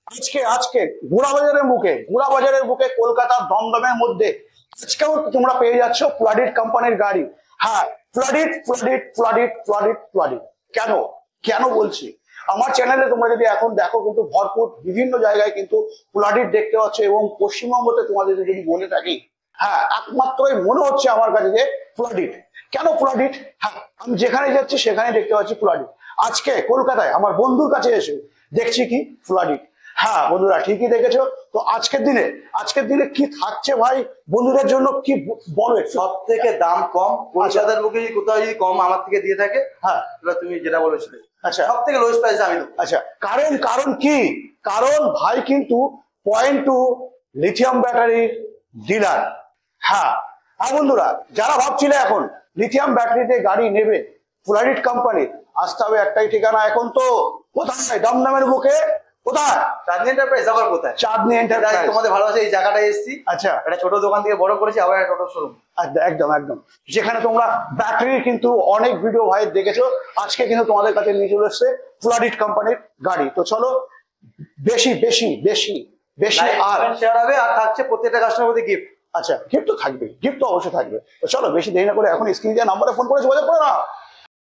আজকে আজকে বুড়া বাজারের বুকে কলকাতার দমদমের মধ্যে আজকেও তোমরা পেয়ে যাচ্ছ প্লাডিট কোম্পানির গাড়ি। হ্যাঁ, প্লাডিট প্লাডিট প্লাডিট প্লাডিট প্লাডিট। কেন কেন বলছি, আমার চ্যানেলে তোমরা যদি এখন দেখো কিন্তু ভরপুর বিভিন্ন জায়গায় কিন্তু প্লাডিট দেখতে পাচ্ছ, এবং পশ্চিমবঙ্গতে তোমাদের যদি বলে থাকি, হ্যাঁ একমাত্রই মনে হচ্ছে আমার কাছে যে প্লাডিট। কেন প্লাডিট? হ্যাঁ, আমি যেখানে যাচ্ছি সেখানে দেখতে পাচ্ছি প্লাডিট। আজকে কলকাতায় আমার বন্ধুর কাছে এসে দেখছি কি প্লাডিট। হ্যাঁ বন্ধুরা, ঠিকই দেখেছো। তো আজকের দিনে কি থাকছে ভাই বন্ধুদের জন্য, কি বলো। সব থেকে দাম কম কলকাতার বুকে কোথাও যদি কম আমার থেকে দিয়ে থাকে, হ্যাঁ তুমি যেটা বলেছিলে, আচ্ছা সব থেকে লোয়েস্ট প্রাইসে আমি দেবো। আচ্ছা, কারণ কি? কারণ ভাই কিন্তু পয়েন্ট টু লিথিয়াম ব্যাটারির ডিলার। হ্যাঁ হ্যাঁ বন্ধুরা, যারা ভাবছিলে এখন লিথিয়াম ব্যাটারিতে গাড়ি নেবে প্লাডিট কোম্পানি, আসতে হবে একটাই ঠিকানা। এখন তো কোথায়? দমদমের বুকে। কোথায়? চাঁদনি এন্টারপ্রাইজ। আবার কোথায়? চাঁদনি এন্টারপ্রাইজ। তোমাদের ভালোবাসে এই জায়গাটায় এসেছি। আচ্ছা, একটা ছোট দোকান থেকে বড় করেছি, আবার একটা টোটো শোরুম। একদম একদম, যেখানে তোমরা ব্যাটারির কিন্তু অনেক ভিডিও ভাই দেখেছো, আজকে কিন্তু তোমাদের কাছে নিয়ে চলে এসছে প্লাডিট কোম্পানির গাড়ি। তো চলো, বেশি বেশি বেশি বেশি আর শেয়ার হবে, আর থাকছে প্রত্যেকটা কাস্টমার মধ্যে গিফট। আচ্ছা, গিফট তো থাকবে, গিফট তো অবশ্যই থাকবে। তো চলো বেশি দেরি না করে এখন স্ক্রিন দেওয়া নাম্বারে ফোন করে যোগাযোগ করো না।